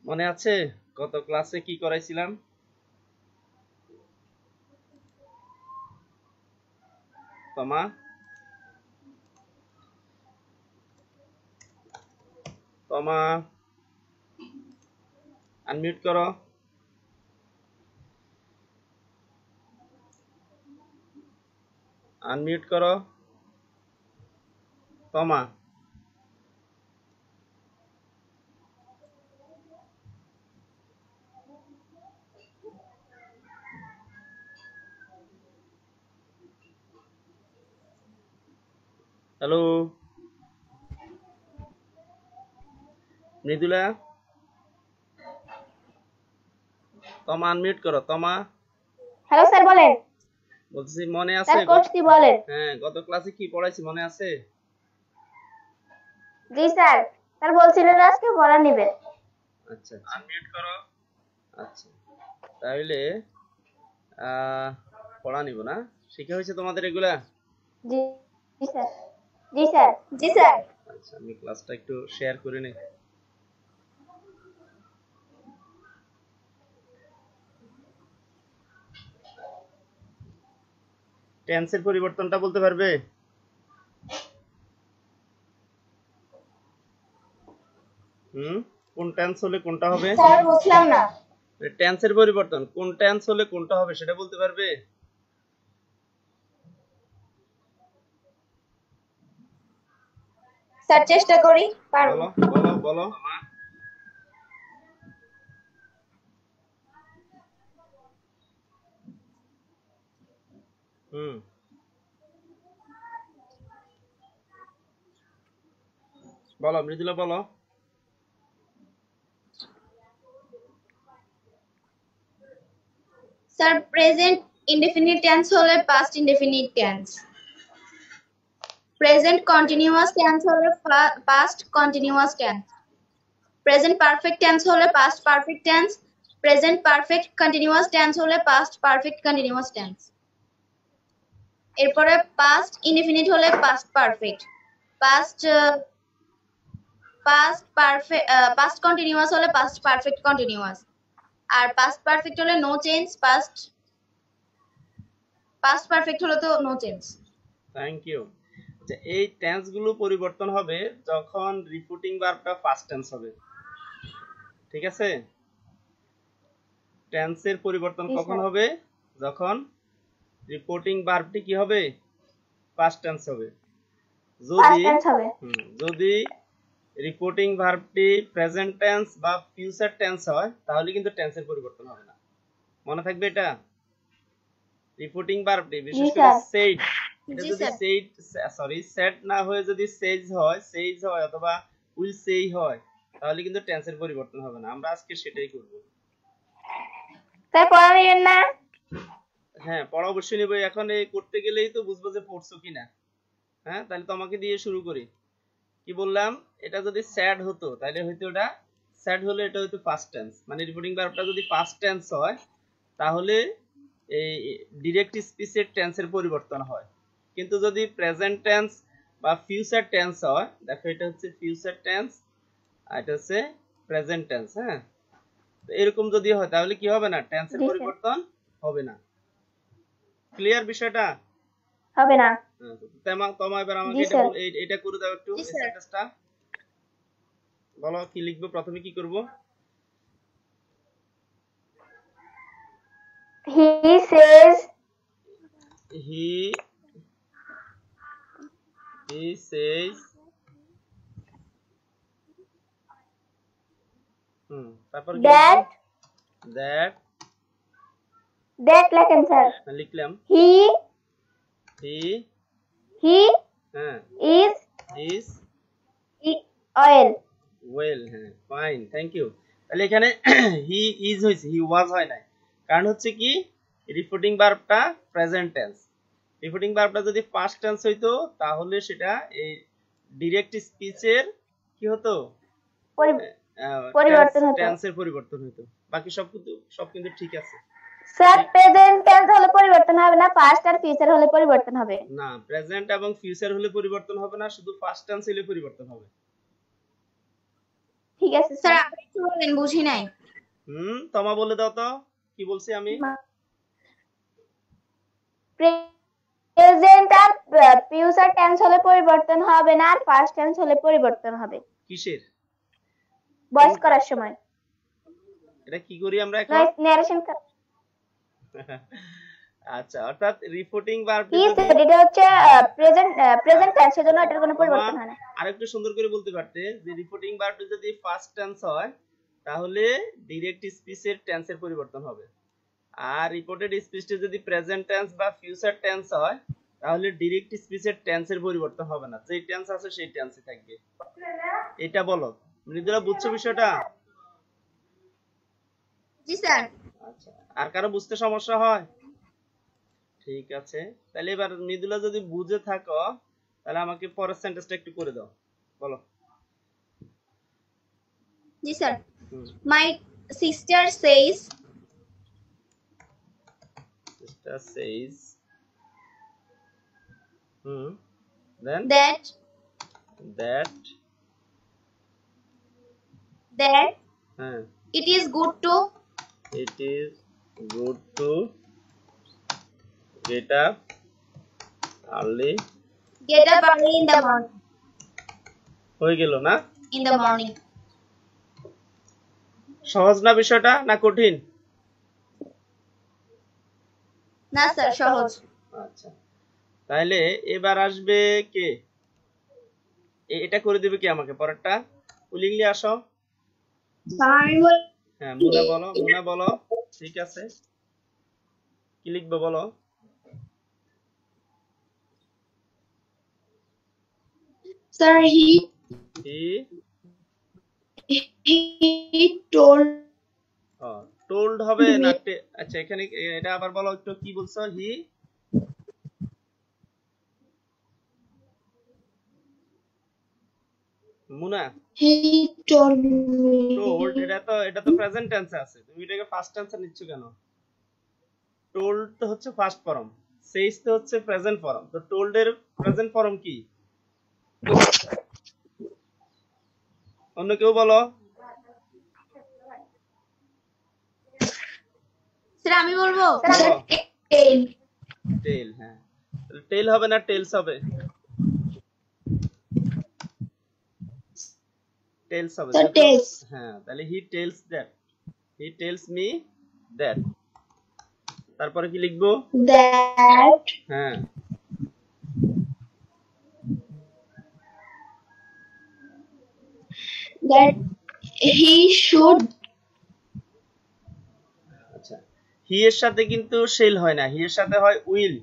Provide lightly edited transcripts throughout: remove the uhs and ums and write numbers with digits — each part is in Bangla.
মনে আছে গত ক্লাসে কি করাইছিলাম? তমা তমা আনমিউট করো। আনমিউট করো তমা। হ্যালো মৃদুলা, তমা আনমিউট করো। তমা হ্যালো স্যার বলেন। বলছি মনে আছে? স্যার কোর্সটি বলেন। হ্যাঁ, গত ক্লাসে কি পড়াইছি মনে আছে? জি স্যার। স্যার বলছিলেন আজকে পড়া নেবেন। আচ্ছা আনমিউট করো। আচ্ছা তাহলে পড়া নিব না? শিখা হয়েছে তোমাদের এগুলা? জি স্যার। জি স্যার। জি স্যার। আচ্ছা আমি ক্লাসটা একটু শেয়ার করে নেই। টেন্সের পরিবর্তনটা বলতে পারবে? কোন টেন্স হলে কোনটা হবে? স্যার বুঝলাম না। টেন্সের পরিবর্তন কোন টেন্স হলে কোনটা হবে সেটা বলতে পারবে? স্যার চেষ্টা করি, পারবো। বলো বলো বলো। বলো মৃদুলা বলো। স্যার প্রেজেন্ট ইনডেফিনিট টেন্স হলে past indefinite tense. Present continuous tense হলে past continuous tense. Present perfect tense হলে past perfect tense. Present perfect continuous tense হলে পাস্ট পারফেক্ট কন্টিনিউয়াস টেন্স। এরপরে পাস্ট ইনডেফিনিট হলে past perfect. Past past continuous হলে পাস্ট পারফেক্ট কন্টিনিউয়াস। আর পাস্ট পারফেক্ট হলে নো চেঞ্জ। পাস্ট পারফেক্ট হলে তো নো চেঞ্জ। Thank you. আচ্ছা এই টেন্স গুলো পরিবর্তন হবে যখন রিপিটিং ভার্বটা ফার্স্ট টেন্স হবে। ঠিক আছে? টেন্সের পরিবর্তন কখন হবে? যখন রিপোর্টিং ভার্বটি কি হবে? পাস্ট টেন্স হবে। যদি রিপোর্টিং ভার্বটি প্রেজেন্ট টেন্স বা ফিউচার টেন্স হয় তাহলে কিন্তু টেন্সের পরিবর্তন হবে না। মনে থাকবে এটা। রিপোর্টিং ভার্বটি বিশেষ করে সেড, এটা যদি সেড না হয়ে যদি সেজ হয় অথবা উইল সেই হয় তাহলে কিন্তু টেন্সের পরিবর্তন হবে না। আমরা আজকে সেটাই করব। তাই পড়া নেবেন না? হ্যাঁ পড়া অবশ্যই নেব। এখন এই করতে গেলেই তো বুঝবো যে পড়ছো কিনা। হ্যাঁ তাহলে তোমাকে দিয়ে শুরু করি। কি বললাম? এটা যদি স্যাড হতো তাহলে হয়তো এটা স্যাড হলে এটা হয়তো পাস্ট টেন্স, মানে রিপোর্টিং ভার্বটা যদি পাস্ট টেন্স হয় তাহলে এই ডাইরেক্ট স্পিচের টেন্সের পরিবর্তন হয়। কিন্তু যদি প্রেজেন্ট টেন্স বা ফিউচার টেন্স হয়, দেখো এটা হচ্ছে ফিউচার টেন্স আর এটা হচ্ছে প্রেজেন্ট টেন্স। হ্যাঁ তো এরকম যদি হয় তাহলে কি হবে না? টেন্সের পরিবর্তন হবে না। ক্লিয়ার বিষয়টা? হবে না। তোমার এবার আমাকে এটা করে দাও একটু এই সেন্টেন্সটা। বলো কি লিখবো, প্রথমে কি করব? He says তারপর that লেখেন স্যার। লিখলাম he is well। হ্যাঁ ফাইন, থ্যাংক ইউ। তাহলে এখানে হি ইজ হইছে, হি ওয়াজ হয় নাই। কারণ হচ্ছে কি রিপোর্টিং ভার্বটা প্রেজেন্ট টেন্স। রিপোর্টিং ভার্বটা যদি পাস্ট টেন্স হইতো তাহলে সেটা এই ডাইরেক্ট স্পিচের কি হতো? পরিবর্তন হতো, টেন্সের পরিবর্তন হতো। বাকি সব কিন্তু ঠিক আছে। স্যার প্রেজেন্ট টেন্স হলে পরিবর্তন হবে না, পাস্ট আর ফিউচার হলে পরিবর্তন হবে। না, প্রেজেন্ট এবং ফিউচার হলে পরিবর্তন হবে না, শুধু পাস্ট টেন্স হলে পরিবর্তন হবে। ঠিক আছে স্যার। বলেন বুঝি নাই। তোমা বলে দাও তো কি বলছি আমি। প্রেজেন্ট আর ফিউচার টেন্স হলে পরিবর্তন হবে না, আর পাস্ট টেন্স হলে পরিবর্তন হবে কিসের? ভয়েস করার সময়। এটা কি করি আমরা এখন? নারেশন। আচ্ছা, অর্থাৎ রিপোর্টিং ভার্ব এটা হচ্ছে প্রেজেন্ট টেন্স, এজন্য এটার কোনো পরিবর্তন হয় না। আরেকটু সুন্দর করে বলতে পারতে যে রিপোর্টিং ভার্বটা যদি ফার্স্ট টেন্স হয় তাহলে ডিরেক্ট স্পিচের টেন্সের পরিবর্তন হবে, আর রিপোর্টেড স্পিচটা যদি প্রেজেন্ট টেন্স বা ফিউচার টেন্স হয় তাহলে ডিরেক্ট স্পিচের টেন্সের পরিবর্তন হবে না, যেই টেন্স আছে সেই টেন্সই থাকবে। এটা বলো মৃদুলা, বুঝছো বিষয়টা? জি স্যার। আচ্ছা, আর কারো বুঝতে সমস্যা হয়? ঠিক আছে, তাহলে এবার মৃদুলা যদি বুঝে থাকো তাহলে আমাকে পরের সেন্টেন্সটা একটু করে দাও, বলো। জি sir. My sister says then that it is good to get up early in the morning. হয়ে গেল না? In the morning. সহজ না বিষয়টা, না কঠিন? না স্যার, সহজ। আচ্ছা, তাহলে এবার আসবে কে? এটা করে দিবে কি আমাকে পরেরটা? উলিংলি আসো। হ্যাঁ, মুনা বলো। ঠিক আছে, কি লিখবো বলো? স্যার he told হবে না? আচ্ছা, এখানে এটা আবার বলো একটু, কি বলছো? মুনা told, এটা তো প্রেজেন্ট টেন্সে আছে, তুমি এটাকে ফার্স্ট টেন্সে নিচ্ছ কেন? টোল্ড তো হচ্ছে ফার্স্ট ফর্ম, সেইজ তো হচ্ছে প্রেজেন্ট ফর্ম, তো টোল্ড এর প্রেজেন্ট ফর্ম কি? অন্য কেউ বলো। স্যার আমি বলবো। টেল, হ্যাঁ, টেল হবে না টেলস হবে? টেলস হবে। হ্যাঁ, তাহলে হি টেলস মি দ্যাট, তারপরে কি লিখবো? দ্যাট, হ্যাঁ, that he should। আচ্ছা, হি এর সাথে কিন্তু শেল হয় না, হি এর সাথে হয় উইল,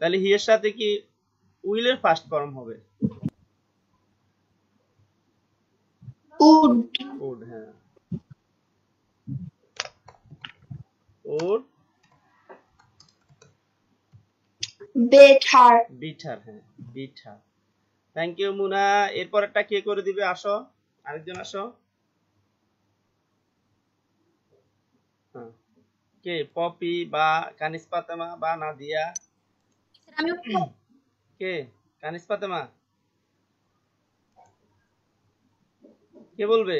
তাহলে হি এর সাথে কি উইল এর ফার্স্ট ফর্ম হবে? উড, হ্যাঁ, উড বিটার, হ্যাঁ, বিটার। থ্যাংক ইউ মুনা। এরপরটা কে করে দিবে? আসো, আরেকজন আসো। কে? পপি বা কানিস ফাতেমা বা নাদিয়া? কে? কানিস ফাতেমা কে বলবে?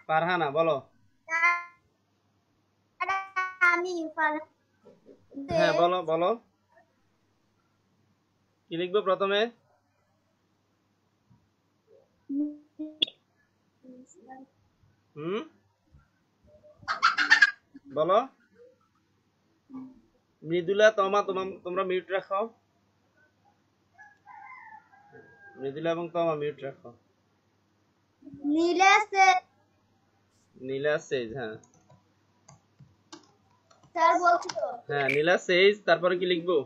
ফারহানা বলো। হ্যাঁ, বলো কি লিখবো প্রথমে? বলো। মৃদুলা, তোমরা মিউট রাখো। মৃদুলা এবং তোমা মিউট রাখো। নীলা সেজ, হ্যাঁ স্যার বলছি তো। হ্যাঁ, নীলা সেজ, তারপরে কি লিখবো?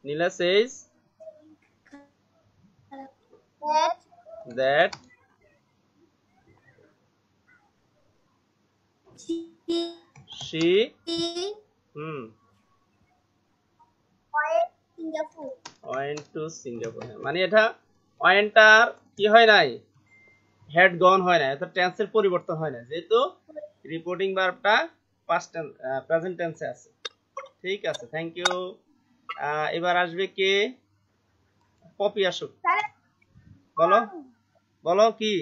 নীলা সেজ that she went to Singapore, মানে এটা ওয়েন্টার কি হয় নাই, হেড গন হয় না, এটা টেন্সের পরিবর্তন হয় না, যেহেতু রিপোর্টিং ভার্বটা পাস্ট টেন্স প্রেজেন্ট টেন্সে আছে। ঠিক আছে, থ্যাংক ইউ। এবার আসবে কে? পপি আসুক। বলো বলো কি?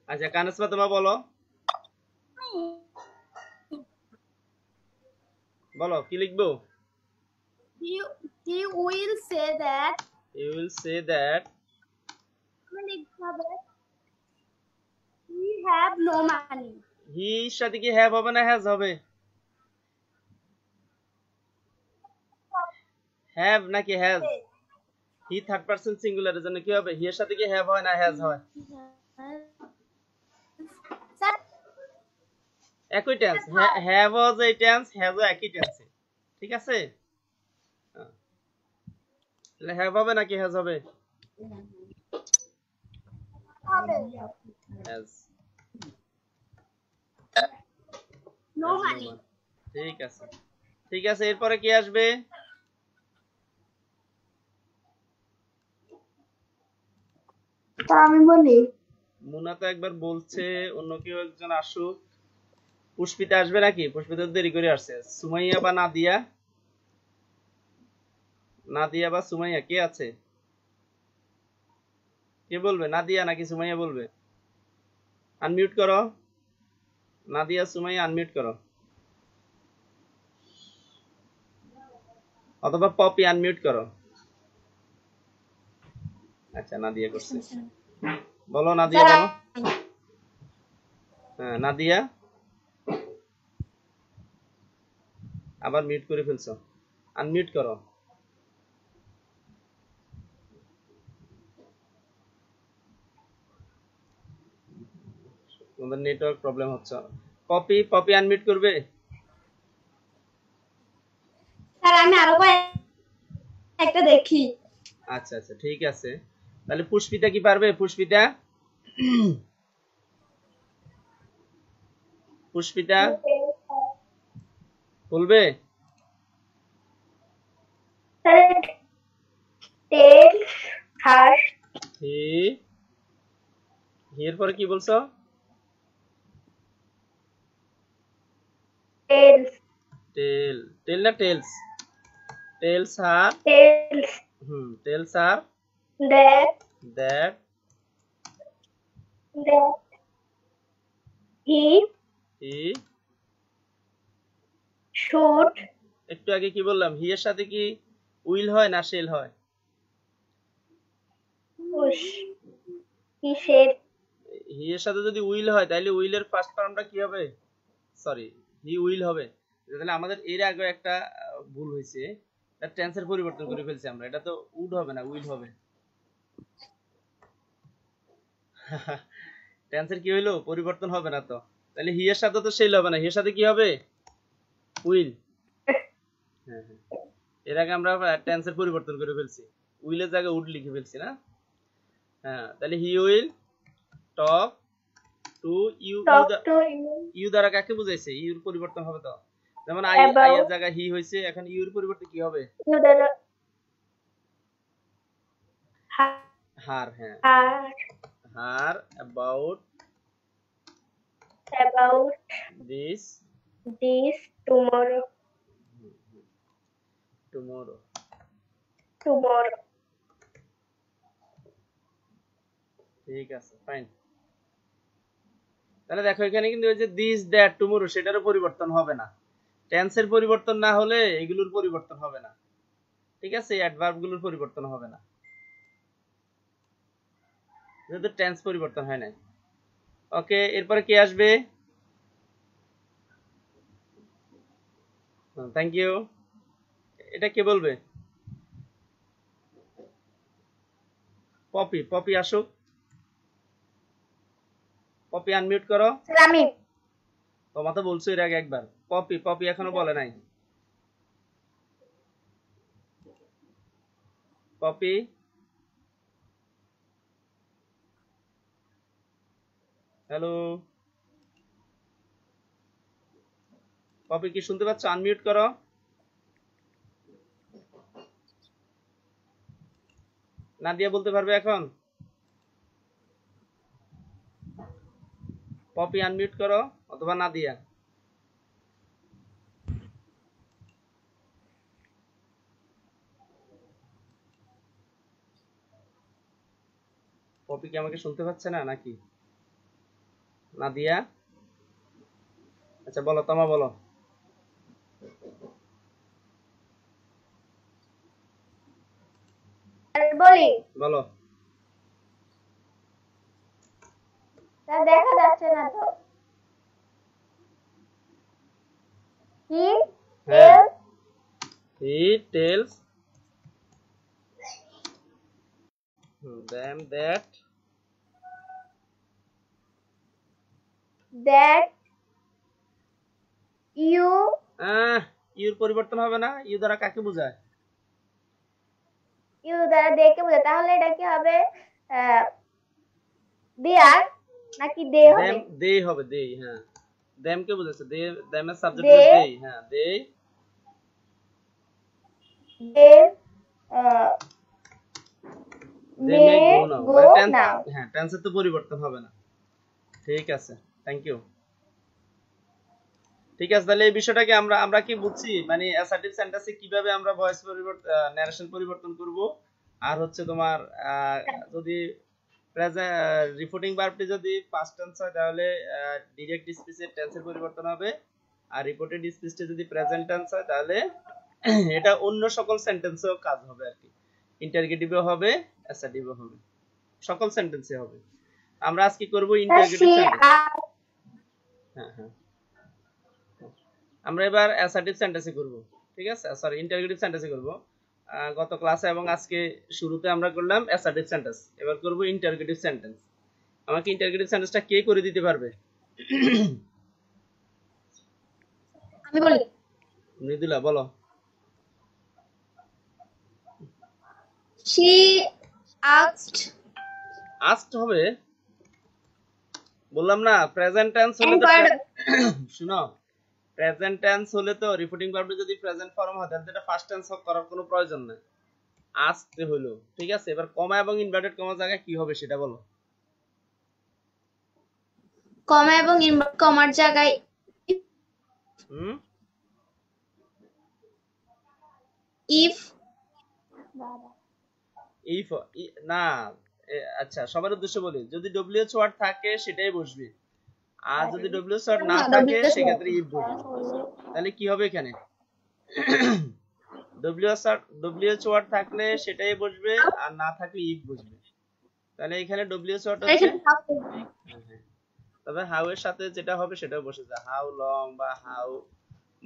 আচ্ছা কানিজ ফাতেমা বলো বলো কি লিখবো? He will say that. You will say that We have no money. he সাথে কি have হবে না has হবে? have নাকি has? he third person singular এর জন্য কি হবে? he এর সাথে কি have হয় না has হয়? Sir, একই টেন্স, have ও যে টেন্স, have ও একই টেন্স। ঠিক আছে? তাহলে have হবে নাকি has হবে? has। no money. ঠিক আছে ঠিক আছে, এরপরে কি আসবে? আমি বলি মুনা তো একবার বলছে, অন্য কেউ একজন আসুক। পুষ্পিতা আসবে নাকি? পুষ্পিতা তো দেরি করে আসছে। সুমাইয়া বা নাদিয়া, নাদিয়া বা সুমাইয়া কে আছে? কে বলবে? নাদিয়া নাকি সুমাইয়া বলবে? আনমিউট করো। নাদিয়া সুমাইয়া আনমিউট করো, অথবা পপি আনমিউট করো। আচ্ছা নাদিয়া করছে, বলো নাদিয়া বলো। হ্যাঁ নাদিয়া, আবার মিউট করে ফেলছো, আনমিউট করো। তোমাদের নেটওয়ার্ক প্রবলেম হচ্ছে। পপি, পপি আনমিউট করবে? স্যার আমি আরো একটা দেখি। আচ্ছা আচ্ছা ঠিক আছে, তাহলে পুষ্পিতা কি পারবে? পুষ্পিতা, পুষ্পিতা বলবে? টেল হার হি, এর পরে কি বলছো? টেল টেল, টেল না টেলস? টেলস আর, টেলস টেলস আর that that he he should. একটু আগে কি বললাম? হি এর সাথে কি উইল হয় না শেল হয়? He said. হি এর সাথে যদি উইল হয় তাহলে উইলের ফার্স্ট ফর্মটা কি হবে? সরি, হি উইল হবে। তাহলে আমাদের এর আগে একটা ভুল হয়েছে, তার টেন্সের পরিবর্তন করে ফেলছি আমরা। এটা তো উড হবে না, উইল হবে। টেন্সের কি হইলো? পরিবর্তন হবে না তো। তাহলে হি এর সাথে তো শেল হবে না, হি এর সাথে কি হবে? উইল। হ্যাঁ হ্যাঁ, এর আগে আমরা টেন্সের পরিবর্তন করে ফেলছি, উইলের জায়গায় উড লিখে ফেলছি না? হ্যাঁ, তাহলে he will talk to you. You দ্বারা কাকে বুঝাইছে? ইউর পরিবর্তন হবে তো। যেমন আই, আই এর জায়গায় হি হইছে, এখন ইউর পরিবর্তে কি হবে? হার। হ্যাঁ, হার অ্যাবাউট দিস টুমরো। টুমরো। ঠিক আছে, ফাইন। তাহলে দেখো এখানে কিন্তু ওই যে দিস দ্যাট টুমরো, সেটারও পরিবর্তন হবে না। টেন্সের পরিবর্তন না হলে এগুলোর পরিবর্তন হবে না। ঠিক আছে, অ্যাডভার্ব গুলোর পরিবর্তন হবে না, যেহেতু টেন্স পরিবর্তন হয় না। ওকে, এরপরে কে আসবে? Thank you. এটা কে বলবে? পপি, পপি আসুক। পপি আনমিউট করো। আমি তোমার তো বলছো এর আগে একবার। পপি, পপি এখনো বলে নাই। পপি, হ্যালো পপি, কি শুনতে পাচ্ছ? আনমিউট করো। নাদিয়া বলতে পারবে এখন? পপি আনমিউট করো, অথবা নাদিয়া। পপি কি আমাকে শুনতে পাচ্ছে না নাকি? নাদিয়া, আচ্ছা বলো, তোমা বলো। বলি বলো। স্যার দেখা যাচ্ছে না তো। হ্যাঁ, he tells them that you your পরিবর্তন হবে না, ইউ দ্বারা কাকে বোঝায়? দ্বারা দেখে বোঝায়, তাহলে এটা কি হবে? দেয়ার নাকি দে হবে? them they হবে, they, হ্যাঁ them কে বোঝাচ্ছে, they them এর সাবজেক্ট They, হলো they, হ্যাঁ they may go now, go মানে tense, now. হ্যাঁ টেন্সের তো পরিবর্তন হবে না। ঠিক আছে, থ্যাংক ইউ। ঠিক আছে, তাহলে এই বিষয়টাকে আমরা কি বুঝছি, মানে অ্যাসার্টিভ সেন্টেন্সে কিভাবে আমরা ভয়েস পরিবর্তন, ন্যারেশন পরিবর্তন করব। আর হচ্ছে তোমার যদি রিপোর্টিং ভার্বটি যদি পাস্ট টেন্স হয় তাহলে ডিরেক্ট স্পিচের টেন্সের পরিবর্তন হবে, আর রিপোর্টেড স্পিচটা যদি প্রেজেন্ট টেন্স হয় তাহলে এটা অন্য সকল সেন্টেন্সেও কাজ হবে আর কি, ইন্টারগেটিভও হবে, অ্যাসার্টিভও হবে, সকল সেন্টেন্সে হবে। আমরা আজকে করব ইন্টারগেটিভ সেন্টেন্স। হ্যাঁ হ্যাঁ, আমরা এবার অ্যাসার্টিভ সেন্টেন্সে করব। ঠিক আছে, সরি ইন্টারগেটিভ সেন্টেন্সে করব। গত ক্লাসে এবং আজকে শুরুতে আমরা করলাম অ্যাসার্টিভ সেন্টেন্স, এবার করব ইন্টারগেটিভ সেন্টেন্স। আমাকে ইন্টারগেটিভ সেন্টেন্সটা কে করে দিতে পারবে? আমি বলি। মৃদুলা বলো। She asked হবে, বললাম না প্রেজেন্ট টেন্স হলে তো শুনো, প্রেজেন্ট টেন্স হলে তো রিপোর্টিং ভার্ব যদি প্রেজেন্ট ফর্ম হয় তাহলে এটা ফার্স্ট টেন্স করার কোনো প্রয়োজন নাই, আস্কতে হলো। ঠিক আছে, এবার কমা এবং ইনভার্টেড কমা জায়গায় কি হবে সেটা বলো। কমা এবং ইনভার্টেড কমার জায়গায় if না, আচ্ছা সবার উদ্দেশ্যে বলি, যদি ডব্লিউএইচ ওয়ার্ড থাকে সেটাই বসবে, আর যদি ডব্লিউএইচ ওয়ার্ড না থাকে সেক্ষেত্রে ইফ বসবে। তাহলে কি হবে এখানে? ডব্লিউএইচ ওয়ার্ড থাকলে সেটাই বসবে, আর না থাকলে ইফ বসবে। তাহলে এখানে ডব্লিউএইচ ওয়ার্ড হচ্ছে, তবে হাউ এর সাথে যেটা হবে সেটাও বসে যায়, হাউ লং বা হাউ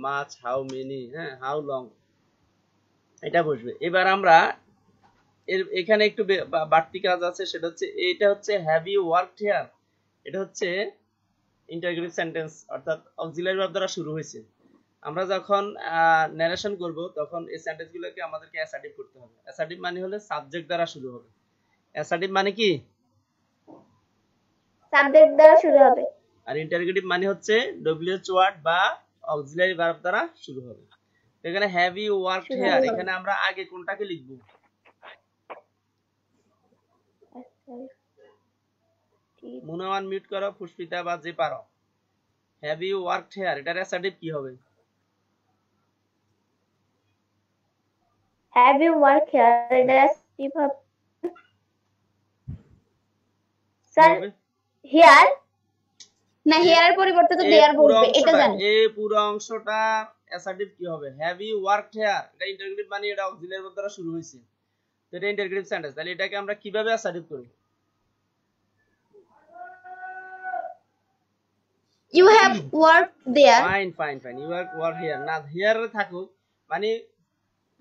মাচ, হাউ মেনি, হ্যাঁ হাউ লং এটা বসবে। এবার আমরা এখানে একটু বাড়তি কাজ আছে, সেটা হচ্ছে এটা হচ্ছে হ্যাভ ইউ ওয়ার্কড হিয়ার, এটা হচ্ছে ইন্টারগেটিভ সেন্টেন্স, অর্থাৎ অক্সিলারি ভার্ব দ্বারা শুরু হয়েছে। আমরা যখন ন্যারেশন করব তখন এই সেন্টেন্সগুলোকে আমাদেরকে অ্যাসার্টিভ করতে হবে। অ্যাসার্টিভ মানে হলে সাবজেক্ট দ্বারা শুরু হবে। অ্যাসার্টিভ মানে কি? সাবজেক্ট দ্বারা শুরু হবে। আর ইন্টারগেটিভ মানে হচ্ছে ডব্লিউএইচ ওয়ার্ড বা অক্সিলারি ভার্ব দ্বারা শুরু হবে। এখানে হ্যাভ ইউ ওয়ার্কড হিয়ার, এখানে আমরা আগে কোনটাকে লিখব? মুনাওয়ান মিউট করো, পুষ্পিতা বা যে পারো। হ্যাভ ইউ ওয়ার্কড হিয়ার এটার অ্যাসার্টিভ কি হবে? হ্যাভ ইউ ওয়ার্কড হিয়ার এটার অ্যাসার্টিভ হবে স্যার হিয়ার, না হিয়ার এর পরিবর্তে তো দেয়ার বলবে, এটা জানি। এই পুরো অংশটা অ্যাসার্টিভ কি হবে? হ্যাভ ইউ ওয়ার্কড হিয়ার, এটা ইন্টারগেটিভ মানে এটা অক্সিলারি ভার্ব দ্বারা শুরু হয়েছে, তো এটা ইন্টারগেটিভ সেন্টেন্স। তাহলে এটাকে আমরা কিভাবে অ্যাসার্টিভ করব? You have worked there. Fine. You have worked here. না here থাকুক, মানে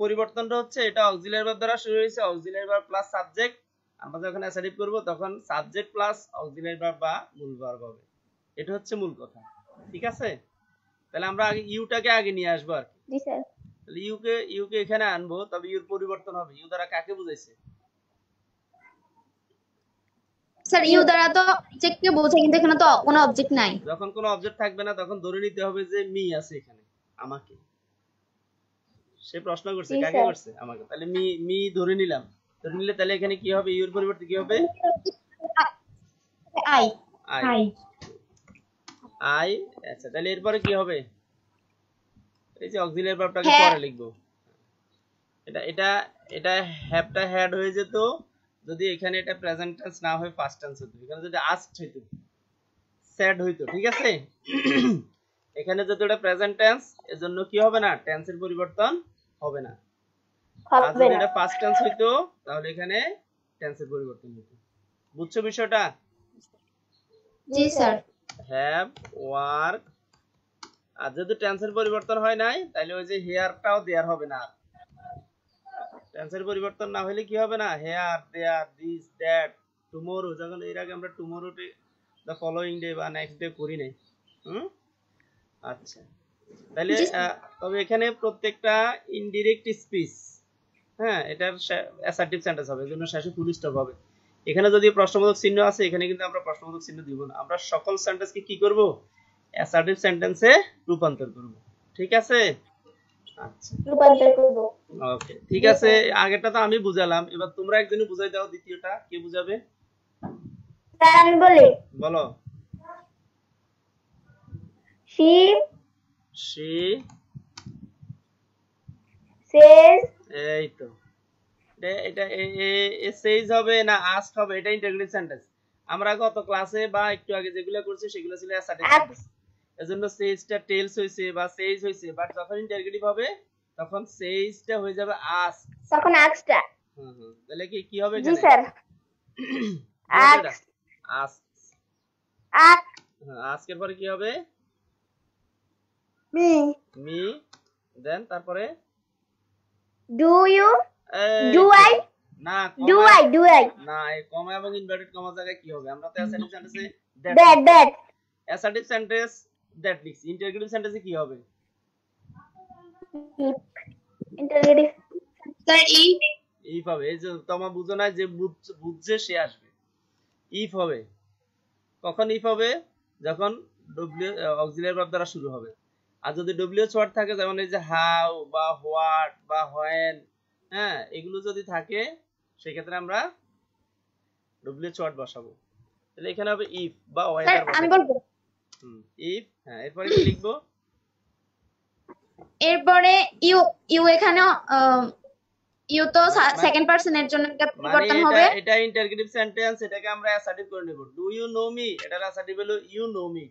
পরিবর্তনটা হচ্ছে এটা অক্সিলারি ভার্ব দ্বারা শুরু হয়েছে, অক্সিলারি ভার্ব প্লাস সাবজেক্ট। আমরা যখন অ্যাসার্টিভ করব তখন সাবজেক্ট প্লাস অক্সিলারি ভার্ব বা মূল ভার্ব হবে। এটা হচ্ছে মূল কথা। ঠিক আছে, তাহলে আমরা আগে ইউটাকে আগে নিয়ে আসবো আর কি। জি স্যার। তাহলে ইউকে এখানে আনবো, তবে ইউর পরিবর্তন হবে। ইউ দ্বারা কাকে বুঝাইছে? স্যার ইউ দ্বারা তো অবজেক্টকে বোঝায়, কিন্তু এখানে তো কোনো অবজেক্ট নাই। যখন কোনো অবজেক্ট থাকবে না তখন ধরে নিতে হবে যে মি আছে এখানে, আমাকে। সে প্রশ্ন করছে কাকে করছে? আমাকে। তাহলে মি ধরে নিলাম, ধরে নিলে তাহলে এখানে কি হবে? ইউর পরিবর্তে কি হবে? আই। আচ্ছা, তাহলে এরপরে কি হবে? এই যে অক্সিলারি ভার্বটাকে পরে লিখবো। এটা হ্যাভটা হ্যাড হয়ে যেত, যদি এখানে এটা প্রেজেন্ট টেন্স না হয় ফার্স্ট টেন্স হতো, এখানে যদি আস্কড হইতো স্যাড হইতো, ঠিক আছে। এখানে যদি এটা প্রেজেন্ট টেন্স, এজন্য কি হবে না, টেন্সের পরিবর্তন হবে না। আর হবে যদি না। এটা ফার্স্ট টেন্স হইতো তাহলে এখানে টেন্সের পরিবর্তন হতো। বুঝছো বিষয়টা? জি স্যার। হ্যাভ, ওয়ার্ক, আর যদি টেন্সের পরিবর্তন হয় নাই তাহলে ওই যে হেয়ারটাও দেয়ার হবে না। টেন্সের পরিবর্তন না হলে কি হবে না, here, there, this, that, tomorrow, যখন এর আগে আমরা টুমরো দ্য ফলোইং ডে বা নেক্সট ডে করি নাই। আচ্ছা, তাহলে জি স্যার। তবে এখানে প্রত্যেকটা ইনডিরেক্ট স্পিচ, হ্যাঁ, এটার অ্যাসার্টিভ সেন্টেন্স হবে, এজন্য শেষে ফুল স্টপ হবে। এখানে যদি প্রশ্নবোধক চিহ্ন আছে, এখানে কিন্তু আমরা প্রশ্নবোধক চিহ্ন দিব না, আমরা সকল সেন্টেন্সকে কি করব, অ্যাসার্টিভ সেন্টেন্সে রূপান্তর করব, ঠিক আছে। আচ্ছা, রূপান্তর করব। ওকে, ঠিক আছে। আগেরটা তো আমি বুঝালাম, এবার তোমরা একজনই বুঝাই দাও, দ্বিতীয়টা কে বুঝাবে? স্যার আমি বলি। বলো। she সি, says এই তো, এটা সেজ হবে না আস্ক হবে, এটা ইন্টারোগেটিভ সেন্টেন্স। আমরা গত ক্লাসে বা একটু আগে যেগুলো করছি সেগুলো ছিল অ্যাসার্টিভ সেন্টেন্স, এজন্য সেজটা টেলস হইছে বা সেজ হইছে, বাট যখন ইন্টারোগেটিভ হবে তখন সেজটা হয়ে যাবে আস্ক। তখন আস্কটা। তাহলে কি হবে জি এখানে? স্যার। আস্ক, আস্ক, ask আস্কের পরে কি হবে? me মি, দেন তারপরে do you এই do তো। I না, do comma, I do I না, এই কমা এবং ইনভার্টেড কমার জায়গায় কি হবে? আমরা তো অ্যাসার্টিভ সেন্টেন্সে that অ্যাসার্টিভ সেন্টেন্স দ্যাট লিখছি, ইন্টারোগেটিভ সেন্টেন্সে কি হবে? interrogative স্যার ইফ হবে। এই যে তোমার বুঝো না, যে বুঝছে সে আসবে, ইফ হবে। কখন ইফ হবে? যখন ডব্লিউ অক্সিলিয়ারি ভার্ব দ্বারা শুরু হবে। আর যদি ডব্লিউএইচ ওয়ার্ড থাকে, যেমন এই যে হাউ বা হোয়াট বা হোয়েন, হ্যাঁ, এগুলো যদি থাকে সেক্ষেত্রে আমরা ডব্লিউএইচ ওয়ার্ড বসাবো। তাহলে এখানে হবে ইফ বা স্যার ওয়েদার আমি বসাবো। বলবো। ইফ, হ্যাঁ, এরপরে কি লিখবো? এরপরে ইউ ইউ এখানে ইউ তো মানে সেকেন্ড পারসনের জন্য এটা মানে পরিবর্তন এটা হবে। এটা ইন্টারোগেটিভ সেন্টেন্স, এটাকে আমরা অ্যাসার্টিভ করে নেব। ডু ইউ নো মি, এটার অ্যাসার্টিভ হলো you know me.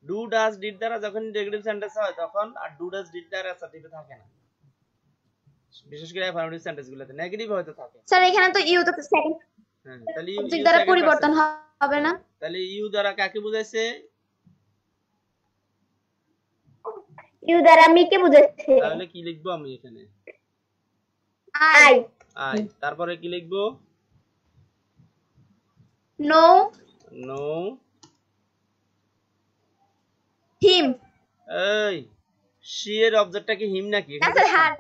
Do does did দ্বারা যখন ইন্টারোগেটিভ সেন্টেন্স হয় তখন আর ডু ডাজ ডিড দ্বারা অ্যাসার্টিভে থাকে না, বিশেষ করে অ্যাফার্মেটিভ সেন্টেন্স গুলোতে নেগেটিভ হয়তো থাকে। স্যার এখানে তো ইউ তো সেকেন্ড হ্যাঁ, তাহলে অবজেক্ট দ্বারা পরিবর্তন হবে না। তাহলে ইউ দ্বারা কাকে বোঝাইছে? ইউ দ্বারা মি কে বোঝাচ্ছে। তাহলে কি লিখবো আমি এখানে? I I. তারপরে কি লিখবো? Know know him. এই শি এর অবজেক্টটা কি হিম নাকি? স্যার হার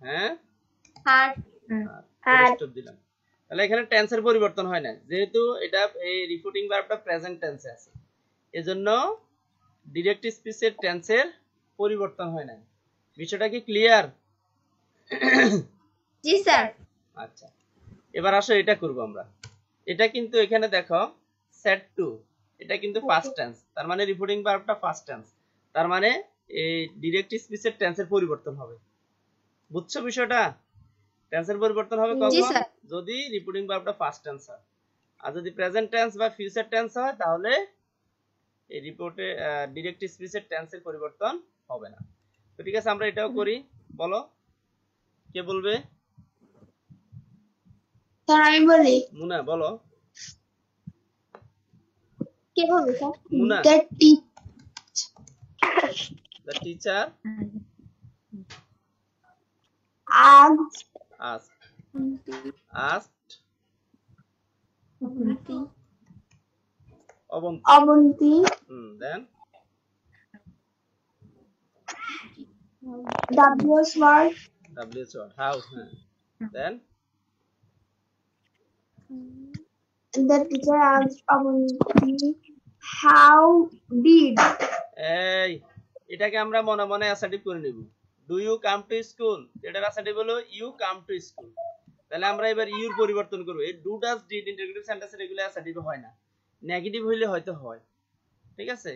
হ্যাঁ, হার হার স্টপ দিলাম। তাহলে এখানে টেন্সের পরিবর্তন হয় না, যেহেতু এটা এই রিপোর্টিং ভার্বটা প্রেজেন্ট টেন্সে আছে, এজন্য ডিরেক্ট স্পিচের টেন্সের পরিবর্তন হয় না। বিষয়টা কি ক্লিয়ার? জি স্যার। আচ্ছা, এবার আসো এটা করব আমরা। এটা কিন্তু এখানে দেখো সেড টু, এটা কিন্তু ফার্স্ট টেন্স, তার মানে রিপোর্টিং ভার্বটা ফার্স্ট টেন্স, তার মানে এই ডিরেক্ট স্পিচের টেন্সের পরিবর্তন হবে। বুঝছো বিষয়টা? টেন্সের পরিবর্তন হবে জি কখন? স্যার। যদি রিপোর্টিং ভার্বটা ফার্স্ট টেন্স হয়। আর যদি প্রেজেন্ট টেন্স বা ফিউচার টেন্স হয় তাহলে এই রিপোর্টে ডিরেক্ট স্পিচের টেন্সের পরিবর্তন হবে না। তো ঠিক আছে, আমরা এটাও করি। বলো, কে বলবে? স্যার আমি বলি। মুনা বলো। কে বলবে sir? Muna. The teacher asked Avanti. Then WH word. How? Then The teacher asked Avanti how did. এই এটাকে আমরা মনে মনে অ্যাসার্টিভ করে নিব। Do you come to school, এটার অ্যাসার্টিভ হলো ইউ কাম টু স্কুল। তাহলে আমরা এবার ইউর পরিবর্তন করব। এই ডু ডাজ ডিড ইন্টারোগেটিভ সেন্টেন্সের এগুলো অ্যাসার্টিভ হয় না, নেগেটিভ হইলে হয়তো হয়, ঠিক আছে?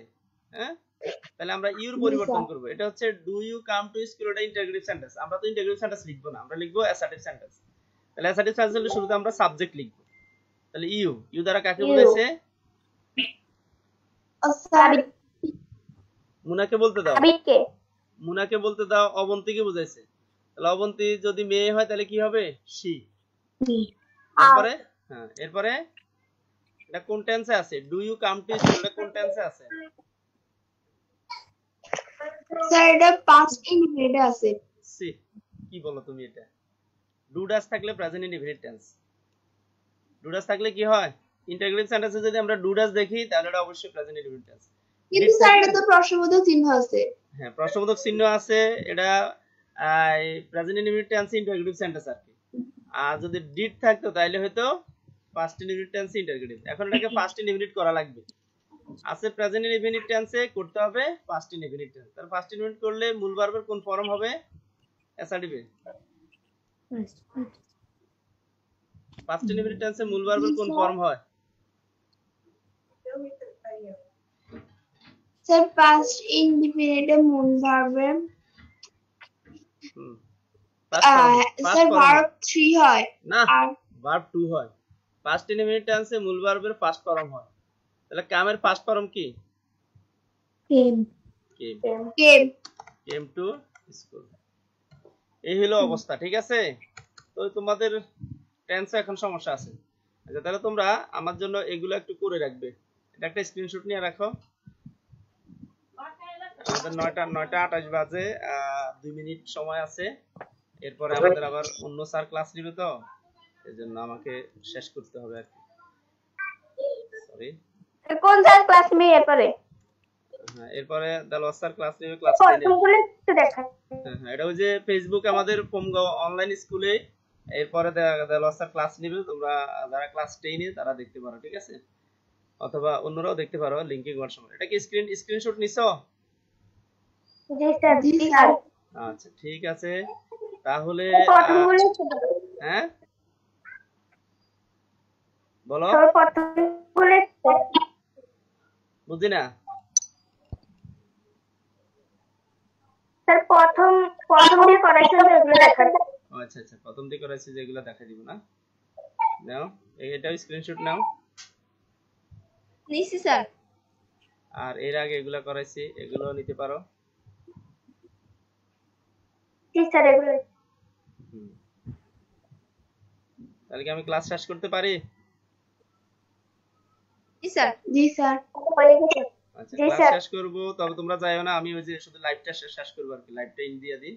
হ্যাঁ, তাহলে আমরা ইউর পরিবর্তন করব। এটা হচ্ছে do you come to school, এটা ইন্টারোগেটিভ সেন্টেন্স, আমরা তো ইন্টারোগেটিভ সেন্টেন্স লিখব না, আমরা লিখব অ্যাসার্টিভ সেন্টেন্স। তাহলে অ্যাসার্টিভ ট্রান্সলেশনে শুরুতে আমরা সাবজেক্ট লিখব। তাহলে ইউ দ্বারা কাকে বোঝাইছে? মুনাকে বলতে দাও, মুনাকে বলতে দাও। অবন্তীকে বুঝাইছে। তাহলে অবন্তী যদি মেয়ে হয় তাহলে কি হবে? শি। এরপরে এরপরে এটা কোন টেন্সে আছে? Do you come to school, এটা কোন টেন্সে আছে? স্যার এটা পাস্ট ইনডিফিনিটে আছে। সি, কি বলো তুমি এটা? ডু ডাজ থাকলে present indefinite tense. Do does থাকলে কি হয়? ইন্টারগ্রেটিভ সেন্টেন্সে যদি আমরা ডু ডাজ দেখি তাহলে এটা অবশ্যই প্রেজেন্ট ইনডিফিনিট টেন্স। কিন্তু স্যার এটা তো প্রশ্নবোধক চিহ্ন আছে। হ্যাঁ, প্রশ্নবোধক চিহ্ন আছে, এটা present indefinite tense interrogative sentence আর কি। আর যদি ডিড থাকতো তাহলে হয়তো পাস্ট ইনডিফিনিট টেন্স ইন্টারগ্রেটিভ। এখন এটাকে ফার্স্ট ইনডিফিনিট করা লাগবে। আছে প্রেজেন্ট ইনডিফিনিট টেন্সে করতে হবে পাস্ট ইনডিফিনিট টেন্স। তাহলে ফার্স্ট ইনডিফিনিট করলে মূল ভার্বের কোন ফর্ম হবে? অ্যাসার্টিভ। ফার্স্ট ইনডিফিনিট টেন্সে মূল ভার্বের কোন ফর্ম হয়? স্যার পাস্ট ইনডিফিনিটে মূল ভার্বের স্যার ভার্ব 3 হয় না, ভার্ব 2 হয়। ফার্স্ট ইনডিফিনিট টেন্সে মূল ভার্বের ফার্স্ট ফর্ম হয়। তাহলে কামের ফার্স্ট ফর্ম কি? কেম। Came to school. এই হলো অবস্থা, ঠিক আছে? তো তোমাদের টেন্সে এখন সমস্যা আছে। আচ্ছা, তাহলে তোমরা আমার জন্য এগুলো একটু করে রাখবে। এটা একটা স্ক্রিনশট নিয়ে রাখো। আমাদের 9টা 28 বাজে, 2 মিনিট সময় আছে। এরপরে আমাদের আবার অন্য স্যার ক্লাস নেবে, তো এজন্য আমাকে শেষ করতে হবে আর কি। সরি, কোন স্যার ক্লাস নেবে এরপরে? হ্যাঁ, এরপরে দেলোয়ার স্যার ক্লাস নেবে, ক্লাস 9 এ। হ্যাঁ, এটা ওই যে ফেসবুক আমাদের পোমগাঁও অনলাইন স্কুলে। এরপরে দেলোয়ার স্যার ক্লাস নেবে, তোমরা যারা ক্লাস 10 এ তারা দেখতে পারো, ঠিক আছে? অথবা অন্যরাও দেখতে পারো লিংকে যাওয়ার সময়। এটা কি স্ক্রিনশট নিছো? জি স্যার। আচ্ছা, ঠিক আছে। তাহলে হ্যাঁ বলো, বুঝি না। স্যার প্রথম দিয়ে করাইছেন এগুলো দেখান। আচ্ছা, প্রথম দিকে করাইছি যেগুলো দেখা দিব না। নাও, এটাও স্ক্রিনশট নাও। নিছি স্যার। আর এর আগে এগুলো করাইছি, এগুলো নিতে পারো। জি স্যার, এগুলো। তাহলে কি আমি ক্লাস শেষ করতে পারি? জি স্যার। আচ্ছা, ক্লাস শেষ করব, তবে তোমরা যাইও না। আমি ওই যে শুধু লাইভটা শেষ করব আর কি। লাইভটা ইন দিয়ে দিই।